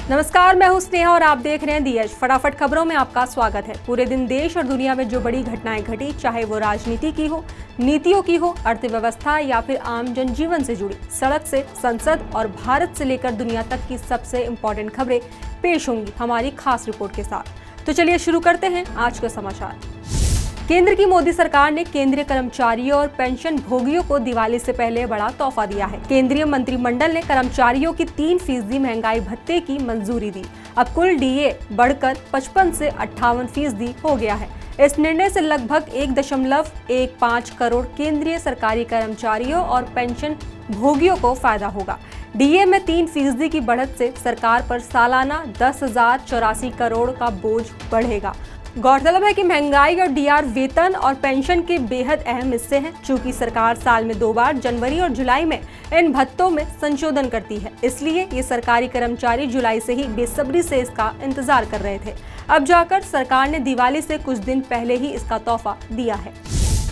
नमस्कार, मैं हूं स्नेहा और आप देख रहे हैं दी एज। फटाफट खबरों में आपका स्वागत है। पूरे दिन देश और दुनिया में जो बड़ी घटनाएं घटी, चाहे वो राजनीति की हो, नीतियों की हो, अर्थव्यवस्था या फिर आम जनजीवन से जुड़ी, सड़क से संसद और भारत से लेकर दुनिया तक की सबसे इम्पोर्टेंट खबरें पेश होंगी हमारी खास रिपोर्ट के साथ। तो चलिए शुरू करते हैं आज के समाचार। केंद्र की मोदी सरकार ने केंद्रीय कर्मचारियों और पेंशन भोगियों को दिवाली से पहले बड़ा तोहफा दिया है। केंद्रीय मंत्रिमंडल ने कर्मचारियों की 3% महंगाई भत्ते की मंजूरी दी। अब कुल डीए बढ़कर 55 से 58% हो गया है। इस निर्णय से लगभग 1.15 करोड़ केंद्रीय सरकारी कर्मचारियों और पेंशन भोगियों को फायदा होगा। डीए में 3% की बढ़त से सरकार पर सालाना 10,084 करोड़ का बोझ बढ़ेगा। गौरतलब है कि महंगाई और डीआर वेतन और पेंशन के बेहद अहम हिस्से हैं। चूंकि सरकार साल में 2 बार जनवरी और जुलाई में इन भत्तों में संशोधन करती है, इसलिए ये सरकारी कर्मचारी जुलाई से ही बेसब्री से इसका इंतजार कर रहे थे। अब जाकर सरकार ने दिवाली से कुछ दिन पहले ही इसका तोहफा दिया है।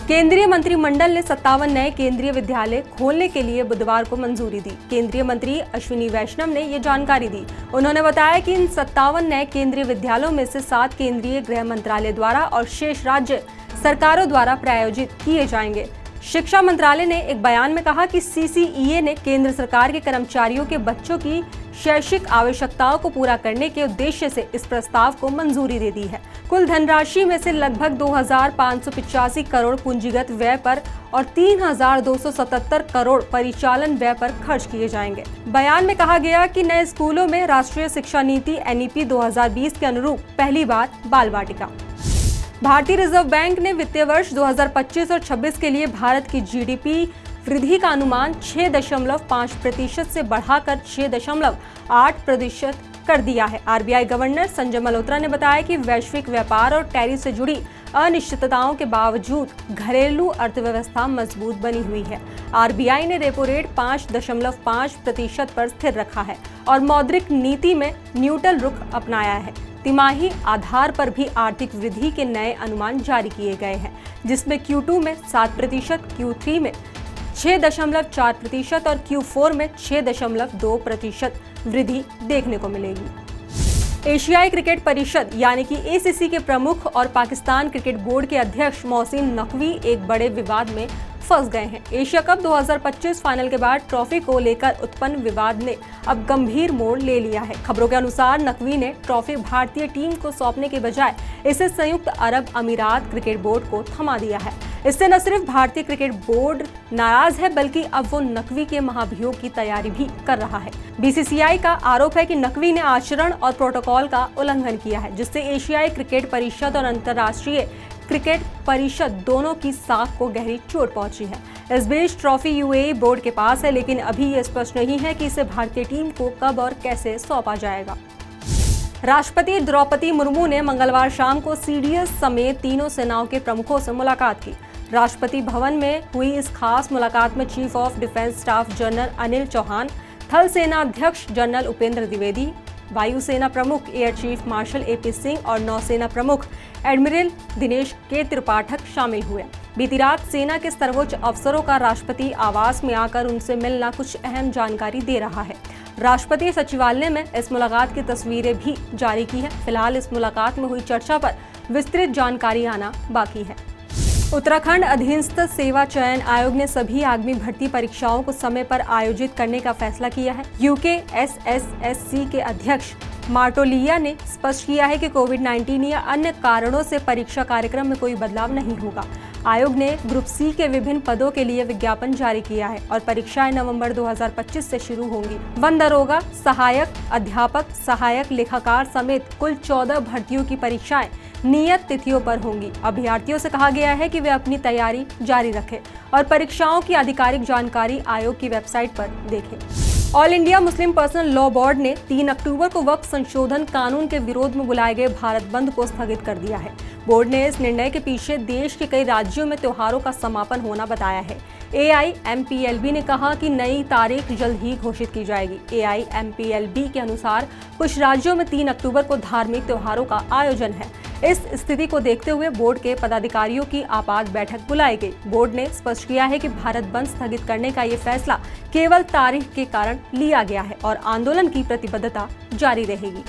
केंद्रीय मंत्रिमंडल ने 57 नए केंद्रीय विद्यालय खोलने के लिए बुधवार को मंजूरी दी। केंद्रीय मंत्री अश्विनी वैष्णव ने ये जानकारी दी। उन्होंने बताया कि इन 57 नए केंद्रीय विद्यालयों में से 7 केंद्रीय गृह मंत्रालय द्वारा और शेष राज्य सरकारों द्वारा प्रायोजित किए जाएंगे। शिक्षा मंत्रालय ने एक बयान में कहा कि सीसीईए ने केंद्र सरकार के कर्मचारियों के बच्चों की शैक्षिक आवश्यकताओं को पूरा करने के उद्देश्य से इस प्रस्ताव को मंजूरी दे दी है। कुल धनराशि में से लगभग 2,585 करोड़ पूंजीगत व्यय पर और 3,277 करोड़ परिचालन व्यय पर खर्च किए जाएंगे। बयान में कहा गया कि नए स्कूलों में राष्ट्रीय शिक्षा नीति NEP 2020 के अनुरूप पहली बार बाल वाटिका। भारतीय रिजर्व बैंक ने वित्तीय वर्ष 2025 और 26 के लिए भारत की जीडीपी वृद्धि का अनुमान 6.5% से बढ़ाकर 6.8% कर दिया है। आरबीआई गवर्नर संजय मल्होत्रा ने बताया कि वैश्विक व्यापार और टैरिफ से जुड़ी अनिश्चितताओं के बावजूद घरेलू अर्थव्यवस्था मजबूत बनी हुई है। आरबीआई ने रेपो रेट 5.5% पर स्थिर रखा है और मौद्रिक नीति में न्यूट्रल रुख अपनाया है। तिमाही आधार पर भी आर्थिक वृद्धि के नए अनुमान जारी किए गए हैं, जिसमें Q2 में 7%, Q3 में 6.4% और Q4 में 6.2% वृद्धि देखने को मिलेगी। एशियाई क्रिकेट परिषद यानी कि ACC के प्रमुख और पाकिस्तान क्रिकेट बोर्ड के अध्यक्ष मोहसिन नकवी एक बड़े विवाद में फंस गए हैं। एशिया कप 2025 फाइनल के बाद ट्रॉफी को लेकर उत्पन्न विवाद ने अब गंभीर मोड़ ले लिया है। खबरों के अनुसार नकवी ने ट्रॉफी भारतीय टीम को सौंपने के बजाय इसे संयुक्त अरब अमीरात क्रिकेट बोर्ड को थमा दिया है। इससे न सिर्फ भारतीय क्रिकेट बोर्ड नाराज है, बल्कि अब वो नकवी के महाभियोग की तैयारी भी कर रहा है। BCCI का आरोप है कि नकवी ने आचरण और प्रोटोकॉल का उल्लंघन किया है, जिससे एशियाई क्रिकेट परिषद और अंतर्राष्ट्रीय क्रिकेट परिषद दोनों की साख को गहरी चोट पहुंची है। इस बीच ट्रॉफी UAE बोर्ड के पास है, लेकिन अभी ये स्पष्ट नहीं है कि इसे भारतीय टीम को कब और कैसे सौंपा जाएगा। राष्ट्रपति द्रौपदी मुर्मू ने मंगलवार शाम को CDS समेत तीनों सेनाओं के प्रमुखों से मुलाकात की। राष्ट्रपति भवन में हुई इस खास मुलाकात में Chief of Defence Staff General Anil Chauhan, थल सेना अध्यक्ष जनरल उपेंद्र द्विवेदी, वायुसेना प्रमुख Air Chief Marshal AP Singh और नौसेना प्रमुख एडमिरल दिनेश के त्रिपाठक शामिल हुए। बीती रात सेना के सर्वोच्च अफसरों का राष्ट्रपति आवास में आकर उनसे मिलना कुछ अहम जानकारी दे रहा है। राष्ट्रपति सचिवालय में इस मुलाकात की तस्वीरें भी जारी की है। फिलहाल इस मुलाकात में हुई चर्चा पर विस्तृत जानकारी आना बाकी है। उत्तराखंड अधीनस्थ सेवा चयन आयोग ने सभी आगामी भर्ती परीक्षाओं को समय पर आयोजित करने का फैसला किया है। UK SSSC के अध्यक्ष मार्टोलिया ने स्पष्ट किया है कि कोविड-19 या अन्य कारणों से परीक्षा कार्यक्रम में कोई बदलाव नहीं होगा। आयोग ने ग्रुप C के विभिन्न पदों के लिए विज्ञापन जारी किया है और परीक्षाएं नवंबर 2025 से शुरू होंगी। वन दरोगा, सहायक अध्यापक, सहायक लेखाकार समेत कुल 14 भर्तियों की परीक्षाएं नियत तिथियों पर होंगी। अभ्यर्थियों से कहा गया है कि वे अपनी तैयारी जारी रखें और परीक्षाओं की आधिकारिक जानकारी आयोग की वेबसाइट पर देखें। All India Muslim personal law board ने 3 अक्टूबर को वक्फ संशोधन कानून के विरोध में बुलाए गए भारत बंद को स्थगित कर दिया है। बोर्ड ने इस निर्णय के पीछे देश के कई राज्यों में त्योहारों का समापन होना बताया है। AIMPLB ने कहा कि नई तारीख जल्द ही घोषित की जाएगी। AIMPLB के अनुसार कुछ राज्यों में 3 अक्टूबर को धार्मिक त्योहारों का आयोजन है। इस स्थिति को देखते हुए बोर्ड के पदाधिकारियों की आपात बैठक बुलाई गई। बोर्ड ने स्पष्ट किया है कि भारत बंद स्थगित करने का ये फैसला केवल तारीख के कारण लिया गया है और आंदोलन की प्रतिबद्धता जारी रहेगी।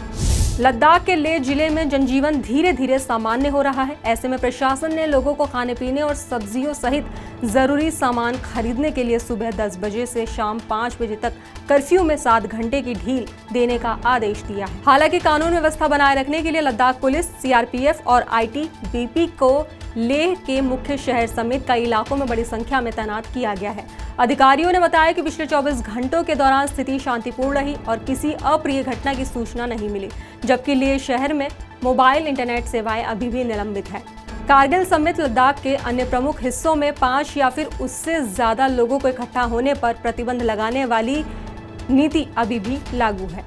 लद्दाख के लेह जिले में जनजीवन धीरे धीरे सामान्य हो रहा है। ऐसे में प्रशासन ने लोगों को खाने पीने और सब्जियों सहित जरूरी सामान खरीदने के लिए सुबह 10 बजे से शाम 5 बजे तक कर्फ्यू में 7 घंटे की ढील देने का आदेश दिया है। हालांकि कानून व्यवस्था बनाए रखने के लिए लद्दाख पुलिस, सीआरपीएफ और आईटीबीपी को लेह के मुख्य शहर समेत कई इलाकों में बड़ी संख्या में तैनात किया गया है। अधिकारियों ने बताया कि पिछले 24 घंटों के दौरान स्थिति शांतिपूर्ण रही और किसी अप्रिय घटना की सूचना नहीं मिली, जबकि लेह शहर में मोबाइल इंटरनेट सेवाएं अभी भी निलंबित है। कारगिल समेत लद्दाख के अन्य प्रमुख हिस्सों में 5 या फिर उससे ज्यादा लोगों को इकट्ठा होने पर प्रतिबंध लगाने वाली नीति अभी भी लागू है।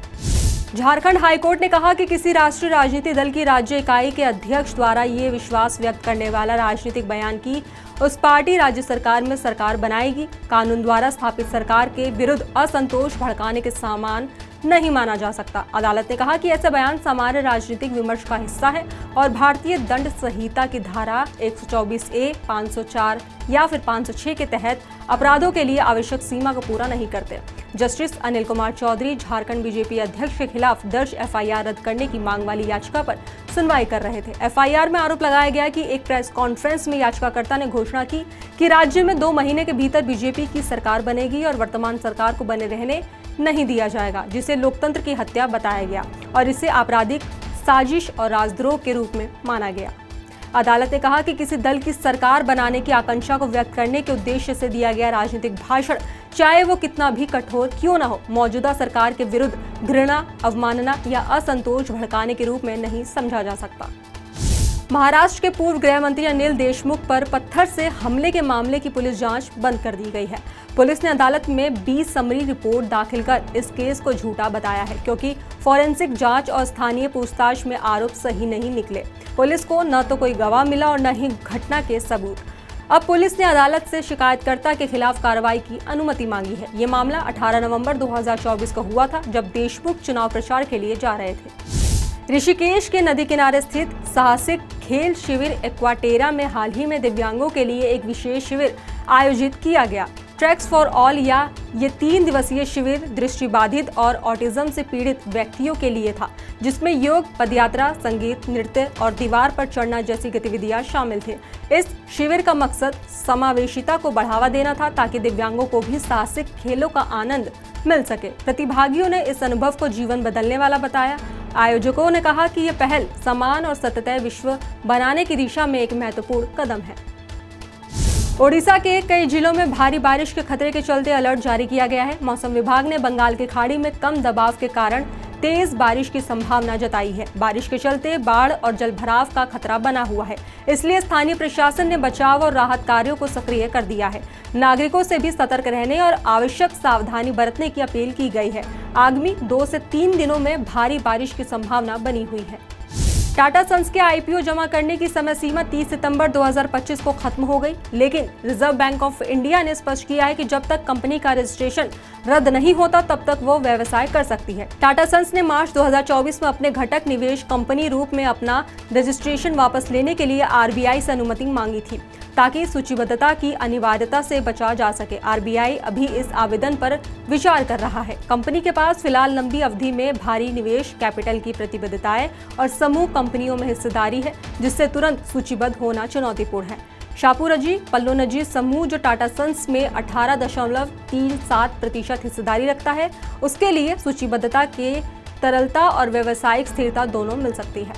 झारखंड हाईकोर्ट ने कहा कि किसी राष्ट्रीय राजनीतिक दल की राज्य इकाई के अध्यक्ष द्वारा ये विश्वास व्यक्त करने वाला राजनीतिक बयान की उस पार्टी राज्य सरकार में सरकार बनाएगी कानून द्वारा स्थापित सरकार के विरुद्ध असंतोष भड़काने के समान नहीं माना जा सकता। अदालत ने कहा कि ऐसा बयान सामान्य राजनीतिक विमर्श का हिस्सा है और भारतीय दंड संहिता की धारा 124A, 504 या फिर 506 के तहत अपराधों के लिए आवश्यक सीमा को पूरा नहीं करते। जस्टिस अनिल कुमार चौधरी झारखंड बीजेपी अध्यक्ष के खिलाफ दर्ज एफआईआर रद्द करने की मांग वाली याचिका पर सुनवाई कर रहे थे। एफआईआर में आरोप लगाया गया कि एक प्रेस कॉन्फ्रेंस में याचिकाकर्ता ने घोषणा की कि राज्य में 2 महीने के भीतर बीजेपी की सरकार बनेगी और वर्तमान सरकार को बने रहने नहीं दिया जाएगा, जिसे लोकतंत्र की हत्या बताया गया और इसे आपराधिक साजिश और राजद्रोह के रूप में माना गया। अदालत ने कहा कि किसी दल की सरकार बनाने की आकांक्षा को व्यक्त करने के उद्देश्य से दिया गया राजनीतिक भाषण, चाहे वो कितना भी कठोर क्यों न हो, मौजूदा सरकार के विरुद्ध घृणा, अवमानना या असंतोष भड़काने के रूप में नहीं समझा जा सकता। महाराष्ट्र के पूर्व गृह मंत्री अनिल देशमुख पर पत्थर से हमले के मामले की पुलिस जांच बंद कर दी गई है। पुलिस ने अदालत में 20 समरी रिपोर्ट दाखिल कर इस केस को झूठा बताया है, क्योंकि फॉरेंसिक जांच और स्थानीय पूछताछ में आरोप सही नहीं निकले। पुलिस को न तो कोई गवाह मिला और न ही घटना के सबूत। अब पुलिस ने अदालत से शिकायतकर्ता के खिलाफ कार्रवाई की अनुमति मांगी है। ये मामला 18 नवंबर 2024 को हुआ था, जब देशमुख चुनाव प्रचार के लिए जा रहे थे। ऋषिकेश के नदी किनारे स्थित साहसिक खेल शिविर एक्वाटेरा में हाल ही में दिव्यांगों के लिए एक विशेष शिविर आयोजित किया गया। ट्रैक्स फॉर ऑल या ये 3 दिवसीय शिविर दृष्टिबाधित और ऑटिज्म से पीड़ित व्यक्तियों के लिए था, जिसमें योग, पदयात्रा, संगीत, नृत्य और दीवार पर चढ़ना जैसी गतिविधियां शामिल थे। इस शिविर का मकसद समावेशिता को बढ़ावा देना था, ताकि दिव्यांगों को भी साहसिक खेलों का आनंद मिल सके। प्रतिभागियों ने इस अनुभव को जीवन बदलने वाला बताया। आयोजकों ने कहा कि यह पहल समान और सतत विश्व बनाने की दिशा में एक महत्वपूर्ण कदम है। ओडिशा के कई जिलों में भारी बारिश के खतरे के चलते अलर्ट जारी किया गया है। मौसम विभाग ने बंगाल की खाड़ी में कम दबाव के कारण तेज बारिश की संभावना जताई है। बारिश के चलते बाढ़ और जलभराव का खतरा बना हुआ है, इसलिए स्थानीय प्रशासन ने बचाव और राहत कार्यों को सक्रिय कर दिया है। नागरिकों से भी सतर्क रहने और आवश्यक सावधानी बरतने की अपील की गई है। आगामी 2 से 3 दिनों में भारी बारिश की संभावना बनी हुई है। टाटा सन्स के आईपीओ जमा करने की समय सीमा 30 सितंबर 2025 को खत्म हो गई, लेकिन रिजर्व बैंक ऑफ इंडिया ने स्पष्ट किया है कि जब तक कंपनी का रजिस्ट्रेशन रद्द नहीं होता तब तक वो व्यवसाय कर सकती है। टाटा सन्स ने मार्च 2024 में अपने घटक निवेश कंपनी रूप में अपना रजिस्ट्रेशन वापस लेने के लिए आरबीआई से अनुमति मांगी थी, ताकि सूचीबद्धता की अनिवार्यता से बचा जा सके। आरबीआई अभी इस आवेदन पर विचार कर रहा है। कंपनी के पास फिलहाल लंबी अवधि में भारी निवेश, कैपिटल की प्रतिबद्धताएं और समूह कंपनियों में हिस्सेदारी है, जिससे तुरंत सूचीबद्ध होना चुनौतीपूर्ण है। शापूरजी पल्लोनजी समूह, जो टाटा सन्स में 18.37% हिस्सेदारी रखता है, उसके लिए सूचीबद्धता के तरलता और व्यावसायिक स्थिरता दोनों मिल सकती है।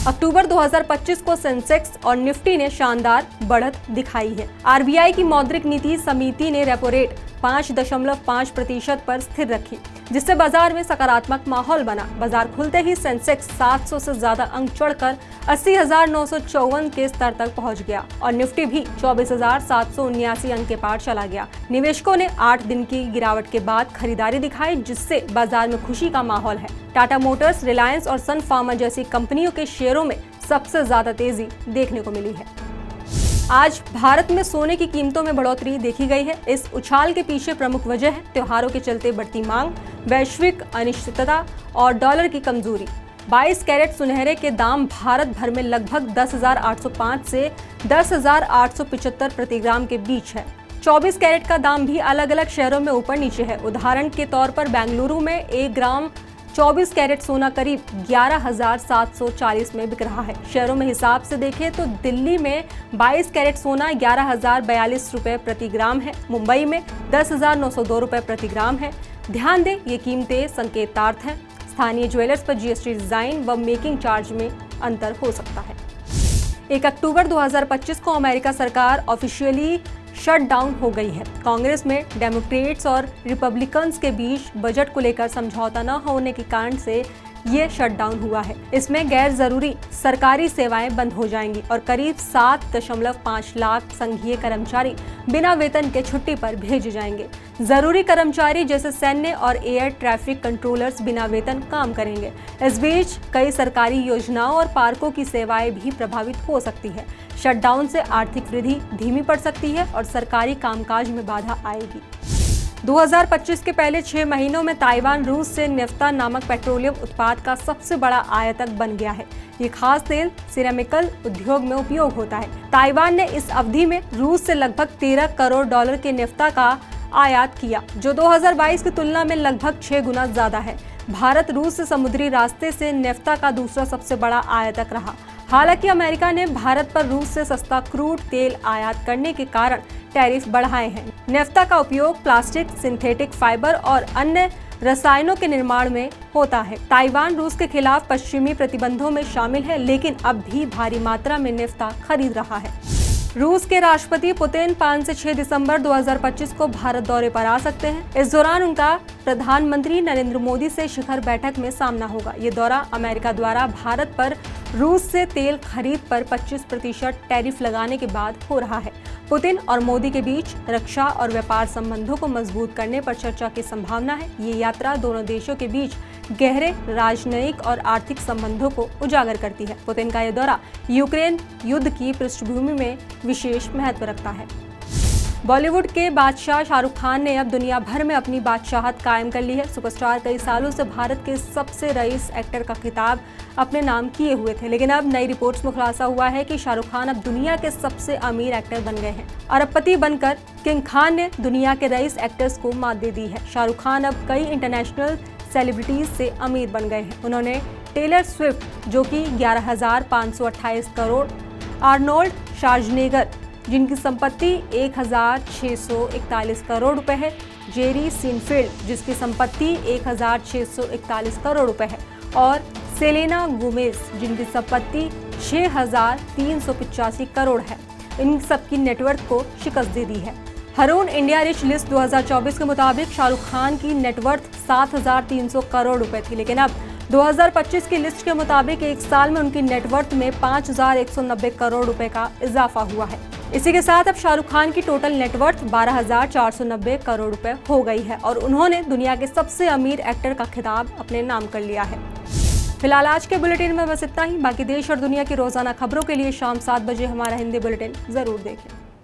अक्टूबर 2025 को सेंसेक्स और निफ्टी ने शानदार बढ़त दिखाई है। आरबीआई की मौद्रिक नीति समिति ने रेपो रेट 5.5% पर स्थिर रखी, जिससे बाजार में सकारात्मक माहौल बना। बाजार खुलते ही सेंसेक्स 700 से ज्यादा अंक चढ़कर 80,954 के स्तर तक पहुंच गया और निफ्टी भी 24,779 अंक के पार चला गया। निवेशकों ने 8 दिन की गिरावट के बाद खरीदारी दिखाई, जिससे बाजार में खुशी का माहौल है। टाटा मोटर्स, रिलायंस और सन फार्मा जैसी कंपनियों के शेयरों में सबसे ज्यादा तेजी देखने को मिली है। आज भारत में सोने की कीमतों में बढ़ोतरी देखी गई है। इस उछाल के पीछे प्रमुख वजह है त्योहारों के चलते बढ़ती मांग, वैश्विक अनिश्चितता और डॉलर की कमजोरी। 22 कैरेट सुनहरे के दाम भारत भर में लगभग 10,805 से 10,875 प्रति ग्राम के बीच है। 24 कैरेट का दाम भी अलग अलग शहरों में ऊपर नीचे है। उदाहरण के तौर पर बेंगलुरु में 1 ग्राम 24 कैरेट सोना करीब 11,740 में बिक रहा है। शहरों में हिसाब से देखें तो दिल्ली में 22 कैरेट सोना 11,042 रुपए प्रति ग्राम है। मुंबई में 10,902 रुपए प्रति ग्राम है। ध्यान दें, ये कीमतें संकेतार्थ हैं। स्थानीय ज्वेलर्स पर जीएसटी डिजाइन व मेकिंग चार्ज में अंतर हो सकता है। 1 अक्टूबर 2025 को अमेरिका सरकार ऑफिशियली शट डाउन हो गई है। कांग्रेस में डेमोक्रेट्स और रिपब्लिकन्स के बीच बजट को लेकर समझौता न होने के कारण से ये शटडाउन हुआ है। इसमें गैर जरूरी सरकारी सेवाएं बंद हो जाएंगी और करीब 7.5 लाख संघीय कर्मचारी बिना वेतन के छुट्टी पर भेजे जाएंगे। जरूरी कर्मचारी जैसे सैन्य और एयर ट्रैफिक कंट्रोलर्स बिना वेतन काम करेंगे। इस बीच कई सरकारी योजनाओं और पार्कों की सेवाएं भी प्रभावित हो सकती है। शटडाउन से आर्थिक वृद्धि धीमी पड़ सकती है और सरकारी कामकाज में बाधा आएगी। 2025 के पहले 6 महीनों में ताइवान रूस से नेफ्ता नामक पेट्रोलियम उत्पाद का सबसे बड़ा आयातक बन गया है। ये खास तेल सिरेमिकल उद्योग में उपयोग होता है। ताइवान ने इस अवधि में रूस से लगभग 13 करोड़ डॉलर के नेफ्ता का आयात किया, जो 2022 की तुलना में लगभग 6 गुना ज्यादा है। भारत रूस से समुद्री रास्ते से नेफ्ता का दूसरा सबसे बड़ा आयातक रहा। हालांकि अमेरिका ने भारत पर रूस से सस्ता क्रूड तेल आयात करने के कारण टैरिफ बढ़ाए हैं। नेफ्ता का उपयोग प्लास्टिक, सिंथेटिक फाइबर और अन्य रसायनों के निर्माण में होता है। ताइवान रूस के खिलाफ पश्चिमी प्रतिबंधों में शामिल है, लेकिन अब भी भारी मात्रा में नेफ्ता खरीद रहा है। रूस के राष्ट्रपति पुतिन 5 से 6 दिसंबर 2025 को भारत दौरे पर आ सकते हैं। इस दौरान उनका प्रधानमंत्री नरेंद्र मोदी से शिखर बैठक में सामना होगा। ये दौरा अमेरिका द्वारा भारत पर रूस से तेल खरीद पर 25% टैरिफ लगाने के बाद हो रहा है। पुतिन और मोदी के बीच रक्षा और व्यापार संबंधों को मजबूत करने पर चर्चा की संभावना है। ये यात्रा दोनों देशों के बीच गहरे राजनयिक और आर्थिक संबंधों को उजागर करती है। पुतिन का यह दौरा यूक्रेन युद्ध की पृष्ठभूमि में विशेष महत्व रखता है। बॉलीवुड के बादशाह शाहरुख खान ने अब दुनिया भर में अपनी बादशाहत कायम कर ली है। सुपरस्टार कई सालों से भारत के सबसे रईस एक्टर का खिताब अपने नाम किए हुए थे, लेकिन अब नई रिपोर्ट्स में खुलासा हुआ है कि शाहरुख खान अब दुनिया के सबसे अमीर एक्टर बन गए हैं। अरबपति बनकर किंग खान ने दुनिया के रईस एक्टर्स को मात दे दी है। शाहरुख खान अब कई इंटरनेशनल सेलिब्रिटीज से अमीर बन गए हैं। उन्होंने टेलर स्विफ्ट, जो कि 11,528 करोड़, आर्नोल्ड श्वार्ज़नेगर, जिनकी संपत्ति 1,641 करोड़ रुपए है, जेरी सीनफील्ड, जिसकी संपत्ति 1,641 करोड़ रुपए है, और सेलेना गोमेज, जिनकी संपत्ति 6,385 करोड़ है। इन सबकी नेटवर्थ को शिकस्त दे दी है। हरून इंडिया रिच लिस्ट 2024 के मुताबिक शाहरुख खान की नेटवर्थ 7,300 करोड़ रुपए थी, लेकिन अब 2025 की लिस्ट के मुताबिक एक साल में उनकी नेटवर्थ में 5,190 करोड़ रुपए का इजाफा हुआ है। इसी के साथ अब शाहरुख खान की टोटल नेटवर्थ 12,490 करोड़ रुपए हो गई है और उन्होंने दुनिया के सबसे अमीर एक्टर का खिताब अपने नाम कर लिया है। फिलहाल आज के बुलेटिन में बस इतना ही। बाकी देश और दुनिया की रोजाना खबरों के लिए शाम 7 बजे हमारा हिंदी बुलेटिन जरूर देखें।